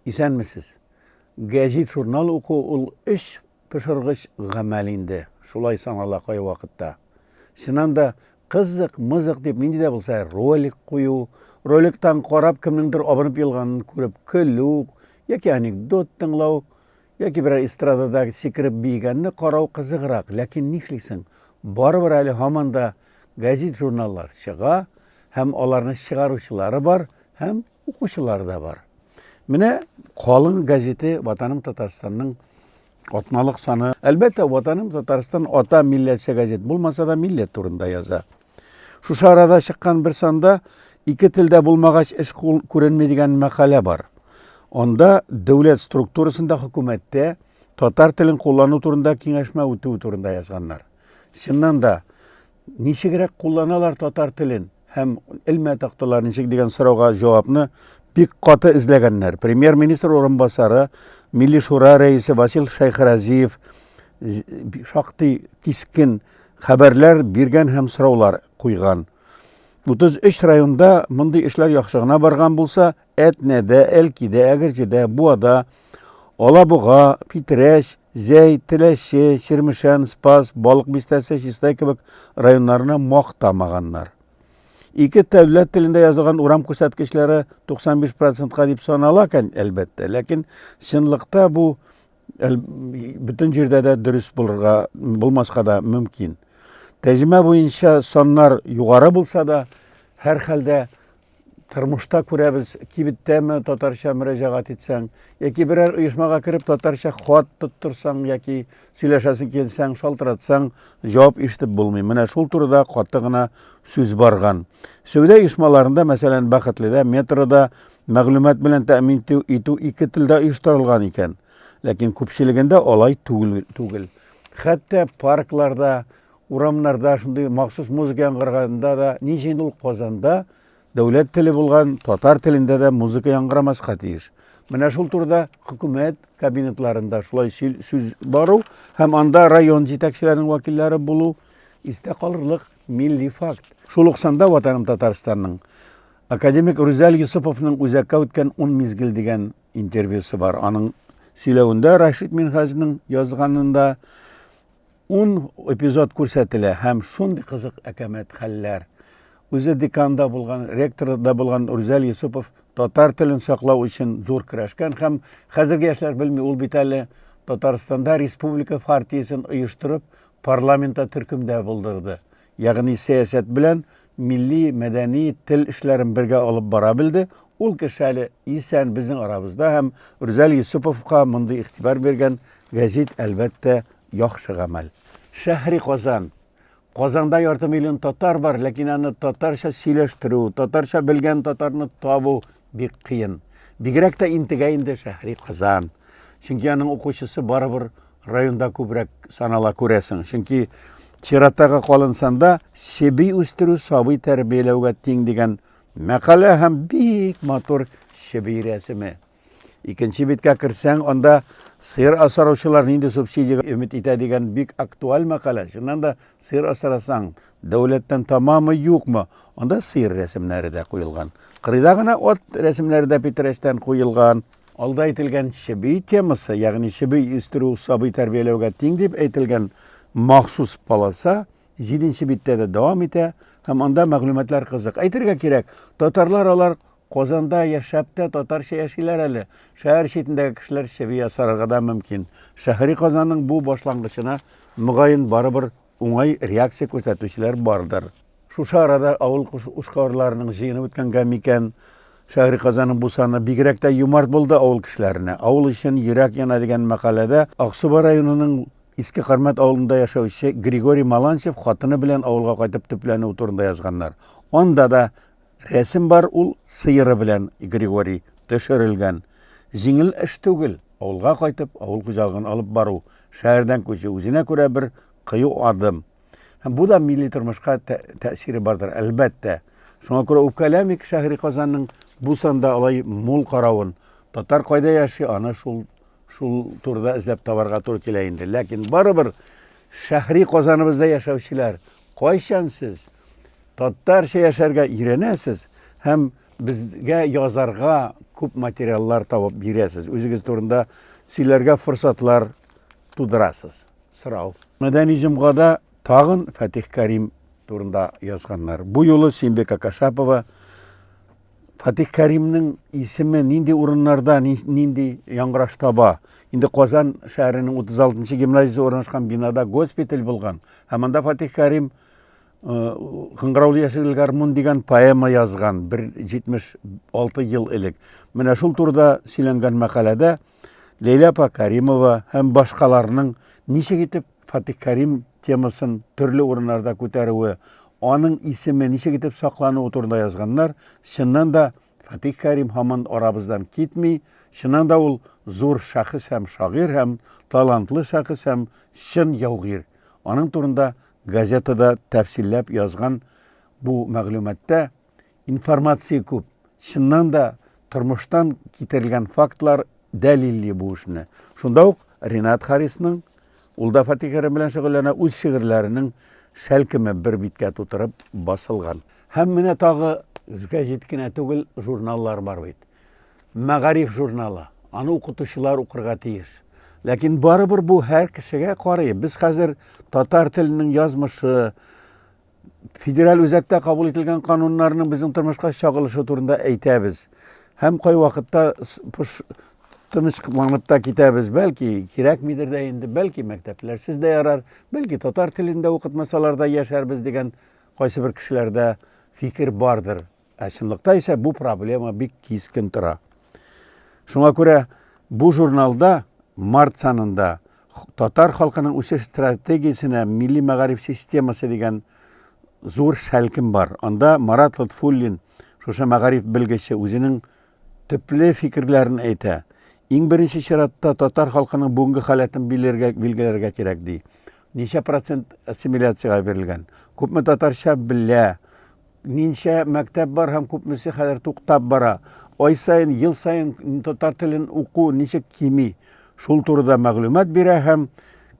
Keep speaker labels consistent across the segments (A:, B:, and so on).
A: Исәнмесез? Гәзит журнал уку ул эш пешергыч гамәл инде. Шулай санала кай вакытта. Чыннан да кызык, мызык дип нинди дә булса ролик кую, роликтан карап кемнеңдер абынып елганын күреп көлү, яки анекдот тыңлау, яки бер эстрадада сикереп бигәнне карау кызыграк. Ләкин нишлисең? Барыбер әле һаман да гәзит журналлар чыга, һәм аларны чыгаручылары бар, һәм укучылары да бар. Менә калын газеты Ватаным Татарстанның атналык саны. Әлбәттә, Ватаным Татарстан ата милләтче газет булмаса да милләт турында яза. Шушы арада чыккан бер санда ике телдә булмагач эш күренми дигән мәкалә бар. Онда дәүләт структурасында хөкүмәттә татар телен куллану турында киңәшмә үтү турында язганнар. Чыннан да ничегрәк кулланалар татар телен һәм илмә такталар ничек дигән сорауга җавапны бик каты эзләгәннәр. Премьер-министр орынбасары, Милли шура рәисе Васил Шайхразиев шактый кискен хәбәрләр биргән һәм сораулар куйган. 33 районда мондый эшләр яхшы гына барган булса, Әтнәдә, Әлкидә, Әгерҗедә, Буада, Алабуга, Питрәч, Зәй, Теләче, Чирмешән, Спас, Балык бистәсе, Чистай кебек районнарны мактамаганнар. Ике дәүләт телендә язылган урам күрсәткечләре 95%-ка дип санала икән, әлбәттә. Ләкин чынлыкта бу бөтен җирдә дә дөрес булмаска да мөмкин. Тәҗрибә буенча саннар югары булса да, һәр хәлдә тормышта күрәбез, кибеттәме татарча мөрәҗәгать итсәң, яки берәр оешмага кереп татарча хат тоттырсаң, яки сөйләшәсең килсәң, шалтыратсаң, җавап ишетеп булмый. Менә шул турыда каты гына сүз барган. Сәүдә оешмаларында, мәсәлән, Бәхетледә, метрода мәгълүмат белән тәэмин итү ике телдә оештырылган икән. Ләкин күпчелегендә алай түгел. Хәтта паркларда, урамнарда, шундый махсус музыка яңгырганда да, ничек ул Казанда дәүләт теле булган татар телендә дә музыка яңгырамаска тиеш. Менә шул турыда хөкүмәт кабинетларында шулай сүз бару һәм анда район җитәкчеләренең вәкилләре булу истә калырлык милли факт. Шул ук санда Ватаным Татарстанның академик Рүзәл Юсуповның үзәккә үткән 10 мизгел дигән интервьюсы бар. Аның сөйләвендә Рашид Минхажның язганында 10 эпизод күрсәтелә һәм шундый кызык әкәмәт хәлләр. Үзе деканда булган, ректорда булган Рүзәл Юсупов татар телен саклау өчен зур көрәшкән һәм хәзерге яшьләр белми, ул бит әле Татарстанда республика партиясын оештырып, парламентта төркемдә булдырды. Ягъни сәясәт белән милли, мәдәни тел эшләрен бергә алып бара белде. Ул кеше әле исән безнең арабызда һәм Рүзәл Юсуповка мондый игътибар биргән гәзит әлбәттә яхшы гамәл. Шәһри Казан. Казанда ярты миллион татар бар, ләкин аны татарча сөйләштерү, татарча белгән татарны табу бик кыен. Бигрәк тә интегә инде шәһри Казан. Чөнки аның укучысы барыбер районда күбрәк санала күрәсең. Чөнки чираттагы калынсанда сәби үстерү, сабый тәрбияләүгә тиң дигән мәкалә һәм бик матур сәби рәсеме. Икенче биткә керсәң, анда сыер асраучылар нинди субсидиягә өмет итә дигән бик актуаль мәкалә. Шуннан да сыер асрасаң, дәүләттән тамамы юкмы? Анда сыер рәсемнәре дә куелган. Кырыйда гына от рәсемнәре дә Питрәчтән куелган. Алда әйтелгән шәби темасы, ягъни шәби үстерү, сабый тәрбияләүгә тиң дип әйтелгән махсус полоса 7нче биттә дә дәвам итә һәм анда мәгълүматлар кызык. Әйтергә кирәк, татарлар алар Казанда яшәп тә татарча яшиләр әле. Шәһәр читендәге кешеләр шәби ясарга да мөмкин. Шәһри Казанның бу башлангычына мөгаен барыбер уңай реакция күрсәтүчеләр бардыр. Шушы арада авыл ушкарларының җыены үткәнгә микән Шәһри Казанның бу саны бигрәк тә юмарт булды авыл кешеләренә. Авыл өчен йөрәк яна дигән мәкаләдә Аксубай районының Иске Хөрмәт авылында яшәүче Григорий Маланчев хатыны белән авылга кайтып төпләнү турында язганнар. Анда да рәсем бар, ул сыйыры белән Григорий төшерелгән. Җиңел эш түгел. Авылга кайтып, авыл хуҗалыгын алып бару, шәһәрдән күчү үзенә күрә бер кыю адым. Һәм бу да милли тормышка тәэсире бардыр, әлбәттә. Шуңа күрә үпкәләмик Шәһри Казанның бу санда алай мул каравын. Татар кайда яши, аны шул турыда эзләп табарга туры килә инде. Ләкин барыбер Шәһри Казаныбызда яшәүчеләр, кайчан сез татарча яшәргә өйрәнәсез һәм безгә язарга, күп материаллар табып бирәсез. Үзегез турында сөйләргә форсатлар тудырасыз. Сорау. Мәдәни җомгада тагын Фатих Карим турында язганнар. Бу юлы Симбек Акашапова Фатих Каримның исеме нинди урыннарда, нинди яңгыраш таба. Инде Казан шәһәренең 36-нчы гимназиясе урнашкан бинада госпиталь булган. Һәм анда Фатих Карим Кыңгыраулы яшел гармун дигән поэма язган 76 ел элек. Менә шул турыда сөйләнгән мәкаләдә Ләйлә апа Каримова һәм башкаларның ничек итеп Фатих Карим темасын төрле урыннарда күтәрүе, аның исеме ничек итеп саклануы турында язганнар. Чыннан да Фатих Карим һаман арабыздан китми, чыннан да ул зур шәхес һәм шагыйрь һәм талантлы шәхес һәм чын яугир. Аның турында газетада тәфсилләп язган бу мәгълүматта информация күп. Чыннан да тормыштан китерелгән фактлар дәлилли бу эшне. Шунда ук Ринат Харисның ул да Фатих Карим белән шөгыльләнә, үз шигырьләренең шәлкеме бер биткә тутырып басылган. Һәм менә тагы гәҗит кенә түгел, журналлар бар бит. Мәгариф журналы. Аны укытучылар укырга тиеш. Ләкин барыбер бу һәр кешегә карый. Без хәзер татар теленең язмышы, федераль үзәктә кабул ителгән кануннарның безнең тормышка чагылышы турында әйтәбез. Һәм кай вакытта тынычланып та китәбез, бәлки кирәкмидер дә инде, бәлки мәктәпләрсез дә ярар, бәлки татар телендә укытмасалар да яшәрбез дигән кайсы бер кешеләрдә фикер бардыр. Ә чынлыкта исә бу проблема бик кискен тора. Шуңа күрә бу журналда март санында татар халкының үсеш стратегиясенә милли мәгариф системасы дигән зур шәлкем бар. Анда Марат Лотфуллин, шушы мәгариф белгече, үзенең төпле фикерләрен әйтә. Иң беренче чиратта татар халкының бүгенге халәтен билгеләргә кирәк ди. Ничә процент ассимиляциягә бирелгән? Күпме татарча белә? Нинчә мәктәп бар һәм күпмесе хәзер туктап бара? Ай сайын, ел сайын татар телен уку ничек кими? Шул турыда мәгълүмат бирә һәм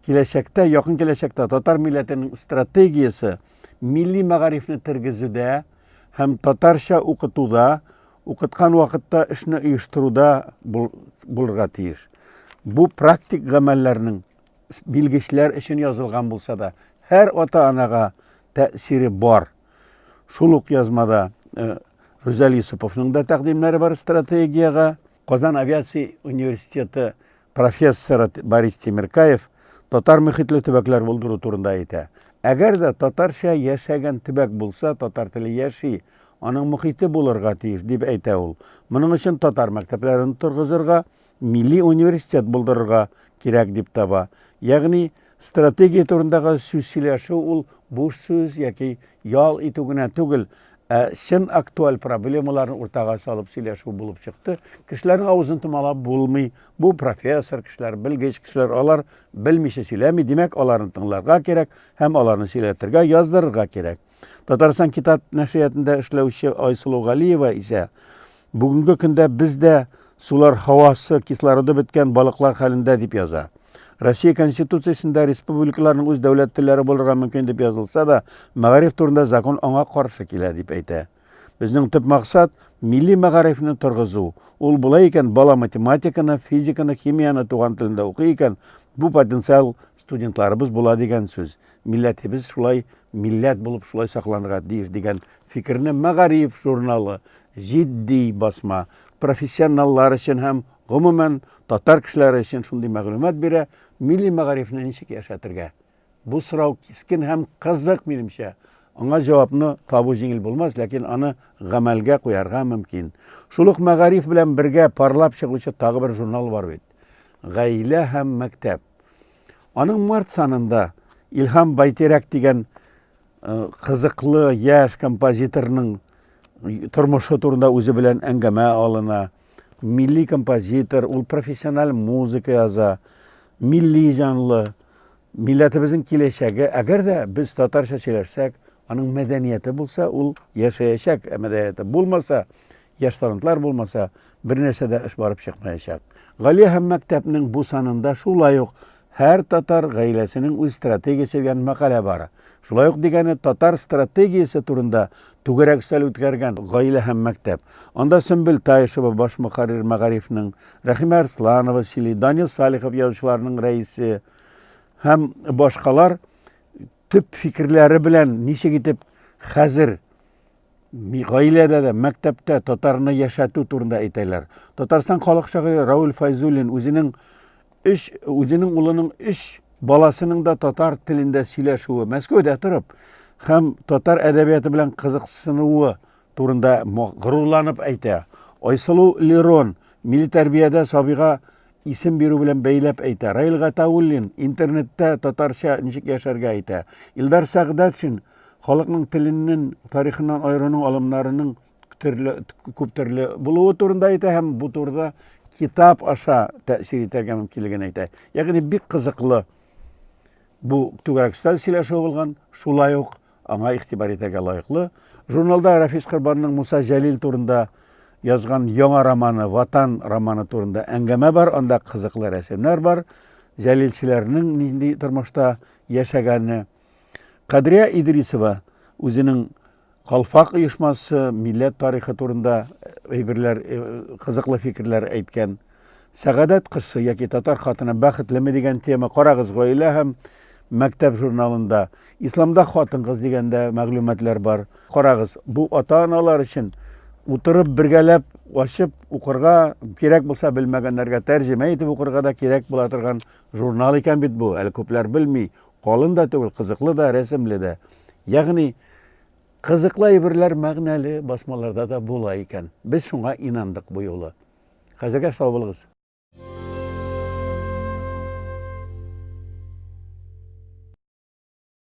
A: киләчәктә, якын киләчәктә татар милләтенең стратегиясе милли мәгарифне тергезүдә һәм татарча укытуда, укыткан вакытта эшне оештыруда булырга тиеш. Бу практик гамәлләрнең билгечләр өчен язылган булса да, һәр ата-анага тәэсире бар. Шул ук язмада Рүзәл Юсуповның да тәкъдимнәре бар стратегияга. Казан авиация университеты профессоры Борис Темиркаев татар мөхитле төбәкләр булдыру турында әйтә. Әгәр дә татарча яшәгән төбәк булса, татар теле яши, аның мөхите булырга тиеш дип әйтә ул. Моның өчен татар мәктәпләрен торгызырга, милли университет булдырырга кирәк дип таба. Ягъни стратегия турындагы сүз сөйләшү ул буш сүз яки ял итү генә түгел, чын актуаль проблемаларны уртага салып сөйләшү булып чыкты. Кешеләрнең авызын томалап булмый. Бу профессор кешеләр, белгеч кешеләр, алар белмичә сөйләми, димәк, аларны тыңларга кирәк һәм аларны сөйләтергә, яздырырга кирәк. Татарстан китап нәшриятында эшләүче Айсылу Галиева исә бүгенге көндә бездә сулар һавасы, кислороды беткән балыклар хәлендә дип яза. Россия Конституциясында республикаларның үз дәүләт телләре булырга мөмкин дип язылса да, мәгариф турында закон аңа каршы килә дип әйтә. Безнең төп максат милли мәгарифне торгызу. Ул булай икән, бала математиканы, физиканы, химияны туган телендә укый икән, бу потенциал студентларыбыз була дигән сүз. Милләтебез шулай милләт булып шулай сакланырга тиеш дигән фикерне Мәгариф журналы җитди басма профессионаллар өчен һәм гомумән татар кешеләре өчен шундый мәгълүмат бирә, милли мәгарифне ничек яшәтергә. Бу сорау кискен һәм кызык минемчә. Аңа җавапны табу җиңел булмас, ләкин аны гамәлгә куярга мөмкин. Шул ук Мәгариф белән бергә парлап чыгучы тагы бер журнал бар бит. Гаилә һәм мәктәп. Аның март санында Илһам Байтирәк дигән кызыклы яшь композиторның тормышы турында үзе белән әңгәмә алына. Милли композитор, ул профессиональ музыка яза, милли жанлы, милләтебезнең киләчәге. Әгәр дә без татарча сөйләшсәк, аның мәдәнияте булса, ул яшәячәк. Мәдәнияте булмаса, яшь талантлар булмаса, бер нәрсәдә эш барып чыкмаячак. Гаилә һәм мәктәпнең бу санында шулай ук һәр татар гаиләсенең үз стратегиясе дигән мәкалә бар. Шулай ук дигәне татар стратегиясе турында түгәрәк сөйләп үткәргән гаилә һәм мәктәп. Анда Сөмбел Таишева баш мөхәррир Мәгарифның, Рәхимә Арсланова сөйли, Данил Салихов язучыларның рәисе һәм башкалар төп фикерләре белән ничек итеп хәзер гаиләдә дә, мәктәптә татарны яшәтү турында әйтәләр. Татарстан халык шагыйре Раул Файзуллин үзенең улының 3 баласының да татар телендә сөйләшүе, Мәскәүдә торып, һәм татар әдәбияты белән кызыксынуы турында горурланып әйтә. Айсылу Лерон милли тәрбиядә сабыйга исем бирү белән бәйләп әйтә. Раил Гатауллин интернетта татарча ничек яшәргә әйтә. Илдар Сәгъдәтшин халыкның теленнән, тарихыннан аерының алымнарының күп төрле булуы турында әйтә һәм бу турыда китап аша тәэсир итәргә мөмкинлеген әйтә. Ягъни бик кызыклы бу түгәрәк сөйләшү булган, шулай ук аңа игътибар итәргә лаеклы. Журналда Рафис Корбанның Муса Җәлил турында язган яңа романы, Ватан романы турында әңгәмә бар, анда кызыклы рәсемнәр бар. Җәлилчеләрнең нинди тормышта яшәгәне. Кадрия Идрисова үзенең Калфак оешмасы, милләт тарихы турында кызыклы фикерләр әйткән. Сәгадәт кышы яки татар хатыны бәхетлеме дигән тема карагыз гаилә һәм мәктәп журналында. Исламда хатын-кыз дигәндә мәгълүматлар бар. Карагыз, бу ата-аналар өчен утырып бергәләп ачып укырга, кирәк булса белмәгәннәргә тәрҗемә итеп укырга да кирәк була торган журнал икән бит бу. Әле күпләр белми. Калын да түгел, кызыклы да, рәсемле дә. Ягъни кызыклы әйберләр мәгънәле басмаларда да була икән. Без шуңа инандык бу юлы. Хәзергә сау булыгыз.